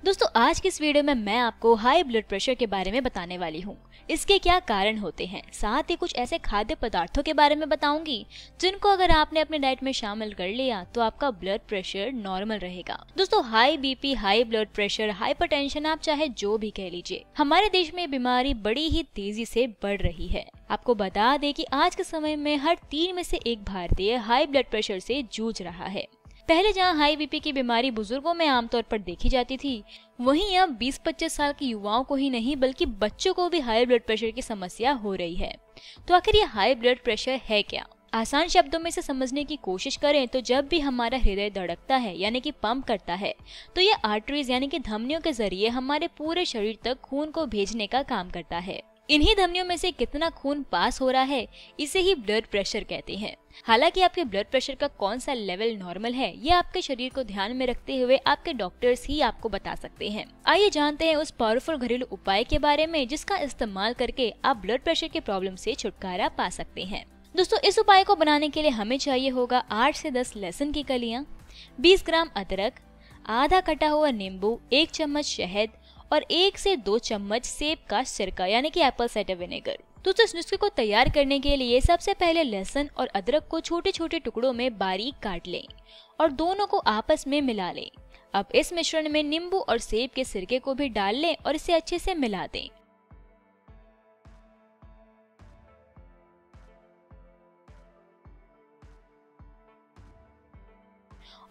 दोस्तों आज की इस वीडियो में मैं आपको हाई ब्लड प्रेशर के बारे में बताने वाली हूँ। इसके क्या कारण होते हैं, साथ ही कुछ ऐसे खाद्य पदार्थों के बारे में बताऊंगी जिनको अगर आपने अपने डाइट में शामिल कर लिया तो आपका ब्लड प्रेशर नॉर्मल रहेगा। दोस्तों high BP, high blood pressure, hypertension, आप चाहे जो भी कह लीजिए, हमारे देश में बीमारी बड़ी ही तेजी से बढ़ रही है। आपको बता दें कि आज के समय में हर 3 में से 1 भारतीय हाई ब्लड प्रेशर से जूझ रहा है। पहले जहां हाई बीपी की बीमारी बुजुर्गों में आमतौर पर देखी जाती थी, वहीं अब 20-25 साल के युवाओं को ही नहीं बल्कि बच्चों को भी हाई ब्लड प्रेशर की समस्या हो रही है। तो आखिर ये हाई ब्लड प्रेशर है क्या? आसान शब्दों में इसे समझने की कोशिश करें तो जब भी हमारा हृदय धड़कता है यानी कि पंप करता है, तो ये आर्टरीज यानी कि धमनियों के जरिए हमारे पूरे शरीर तक खून को भेजने का काम करता है। इन्हीं धमनियों में से कितना खून पास हो रहा है, इसे ही ब्लड प्रेशर कहते हैं। हालांकि आपके ब्लड प्रेशर का कौन सा लेवल नॉर्मल है, ये आपके शरीर को ध्यान में रखते हुए आपके डॉक्टर्स ही आपको बता सकते हैं। आइए जानते हैं उस पावरफुल घरेलू उपाय के बारे में जिसका इस्तेमाल करके आप ब्लड प्रेशर के प्रॉब्लम से छुटकारा पा सकते हैं। दोस्तों इस उपाय को बनाने के लिए हमें चाहिए होगा 8 से 10 लहसुन की कलियां, 20 ग्राम अदरक, आधा कटा हुआ नींबू, 1 चम्मच शहद और 1 से 2 चम्मच सेब का सिरका यानी कि एप्पल साइडर विनेगर। तो इस नुस्खे को तैयार करने के लिए सबसे पहले लहसुन और अदरक को छोटे छोटे टुकड़ों में बारीक काट लें और दोनों को आपस में मिला लें। अब इस मिश्रण में नींबू और सेब के सिरके को भी डाल लें और इसे अच्छे से मिला दें।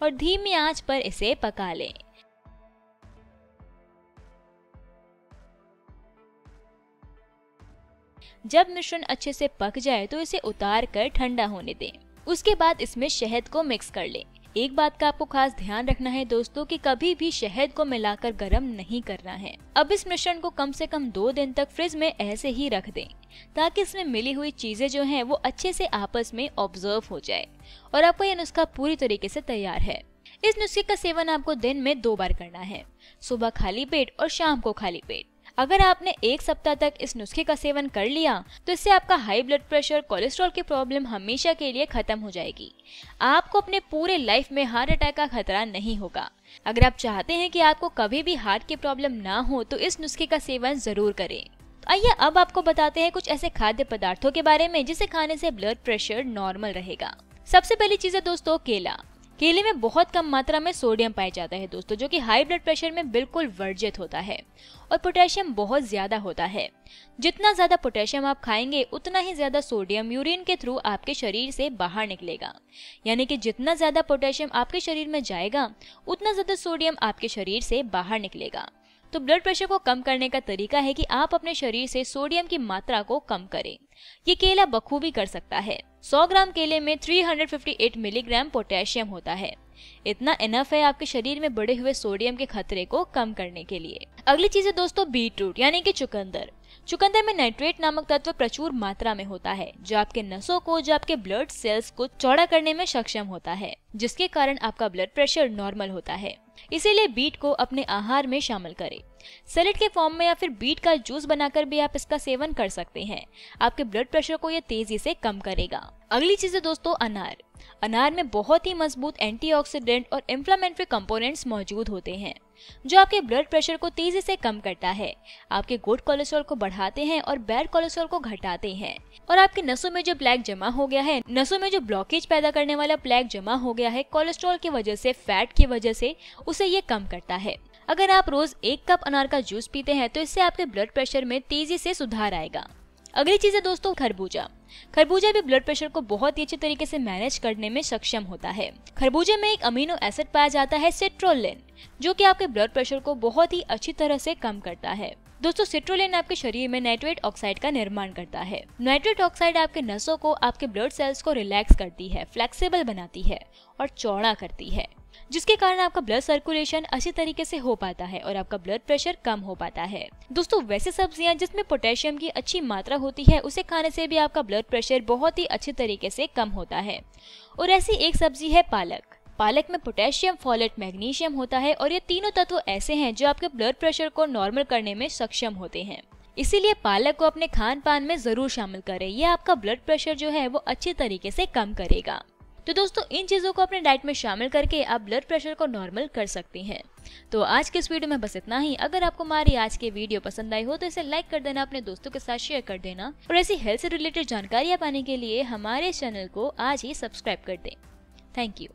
और धीमी आंच पर इसे पका लें। जब मिश्रण अच्छे से पक जाए तो इसे उतार कर ठंडा होने दें। उसके बाद इसमें शहद को मिक्स कर लें। एक बात का आपको खास ध्यान रखना है दोस्तों कि कभी भी शहद को मिलाकर गर्म नहीं करना है। अब इस मिश्रण को कम से कम 2 दिन तक फ्रिज में ऐसे ही रख दें ताकि इसमें मिली हुई चीजें जो हैं वो अच्छे से आपस में ऑब्जर्व हो जाए और आपका यह नुस्खा पूरी तरीके से तैयार है। इस नुस्खे का सेवन आपको दिन में 2 बार करना है, सुबह खाली पेट और शाम को खाली पेट। अगर आपने 1 सप्ताह तक इस नुस्खे का सेवन कर लिया तो इससे आपका हाई ब्लड प्रेशर, कोलेस्ट्रॉल की प्रॉब्लम हमेशा के लिए खत्म हो जाएगी। आपको अपने पूरे लाइफ में हार्ट अटैक का खतरा नहीं होगा। अगर आप चाहते हैं कि आपको कभी भी हार्ट की प्रॉब्लम ना हो तो इस नुस्खे का सेवन जरूर करें। आइए अब आपको बताते हैं कुछ ऐसे खाद्य पदार्थों के बारे में जिसे खाने से ब्लड प्रेशर नॉर्मल रहेगा। सबसे पहली चीज है दोस्तों केला। केले में बहुत कम मात्रा में सोडियम पाया जाता है दोस्तों, जो कि हाई ब्लड प्रेशर में बिल्कुल वर्जित होता है। और पोटेशियम बहुत ज्यादा होता है। जितना ज्यादा पोटेशियम आप खाएंगे उतना ही ज्यादा सोडियम यूरिन के थ्रू आपके शरीर से बाहर निकलेगा। यानी कि जितना ज्यादा पोटेशियम आपके शरीर में जाएगा उतना ज्यादा सोडियम आपके शरीर से बाहर निकलेगा। तो ब्लड प्रेशर को कम करने का तरीका है कि आप अपने शरीर से सोडियम की मात्रा को कम करें। ये केला बखूबी कर सकता है। 100 ग्राम केले में 358 मिलीग्राम पोटेशियम होता है। इतना इनफ है आपके शरीर में बढ़े हुए सोडियम के खतरे को कम करने के लिए। अगली चीज है दोस्तों बीटरूट यानी कि चुकंदर। चुकंदर में नाइट्रेट नामक तत्व प्रचुर मात्रा में होता है जो आपके नसों को, जो आपके ब्लड सेल्स को चौड़ा करने में सक्षम होता है, जिसके कारण आपका ब्लड प्रेशर नॉर्मल होता है। इसीलिए बीट को अपने आहार में शामिल करें। सैलेड के फॉर्म में या फिर बीट का जूस बनाकर भी आप इसका सेवन कर सकते हैं। आपके ब्लड प्रेशर को यह तेजी से कम करेगा। अगली चीज है दोस्तों अनार। अनार में बहुत ही मजबूत एंटीऑक्सीडेंट और इन्फ्लेमेटरी कंपोनेंट्स मौजूद होते हैं जो आपके ब्लड प्रेशर को तेजी से कम करता है, आपके गुड कोलेस्ट्रॉल को बढ़ाते हैं और बैड कोलेस्ट्रॉल को घटाते हैं। और आपकी नसों में जो प्लेक जमा हो गया है, नसों में जो ब्लॉकेज पैदा करने वाला प्लेक जमा हो गया है कोलेस्ट्रॉल की वजह से, फैट की वजह से, उसे ये कम करता है। अगर आप रोज 1 कप अनार का जूस पीते हैं तो इससे आपके ब्लड प्रेशर में तेजी से सुधार आएगा। अगली चीज है दोस्तों खरबूजा। खरबूजा भी ब्लड प्रेशर को बहुत ही अच्छे तरीके से मैनेज करने में सक्षम होता है। खरबूजे में एक अमीनो एसिड पाया जाता है सिट्रोलिन, जो कि आपके ब्लड प्रेशर को बहुत ही अच्छी तरह से कम करता है। दोस्तों सिट्रोलिन आपके शरीर में नाइट्रेट ऑक्साइड का निर्माण करता है। नाइट्रेट ऑक्साइड आपके नसों को, आपके ब्लड सेल्स को रिलैक्स करती है, फ्लेक्सिबल बनाती है और चौड़ा करती है, जिसके कारण आपका ब्लड सर्कुलेशन अच्छी तरीके से हो पाता है और आपका ब्लड प्रेशर कम हो पाता है। दोस्तों वैसे सब्जियां जिसमें पोटेशियम की अच्छी मात्रा होती है उसे खाने से भी आपका ब्लड प्रेशर बहुत ही अच्छे तरीके से कम होता है। और ऐसी एक सब्जी है पालक। पालक में पोटेशियम, फोलेट, मैग्नीशियम होता है और ये तीनों तत्व ऐसे हैं जो आपके ब्लड प्रेशर को नॉर्मल करने में सक्षम होते हैं। इसीलिए पालक को अपने खान पान में जरूर शामिल करें। ये आपका ब्लड प्रेशर जो है वो अच्छी तरीके से कम करेगा। तो दोस्तों इन चीजों को अपने डाइट में शामिल करके आप ब्लड प्रेशर को नॉर्मल कर सकते हैं। तो आज के इस वीडियो में बस इतना ही। अगर आपको हमारी आज की वीडियो पसंद आई हो तो इसे लाइक कर देना, अपने दोस्तों के साथ शेयर कर देना और ऐसी हेल्थ से रिलेटेड जानकारियाँ पाने के लिए हमारे चैनल को आज ही सब्सक्राइब कर दें। Thank you.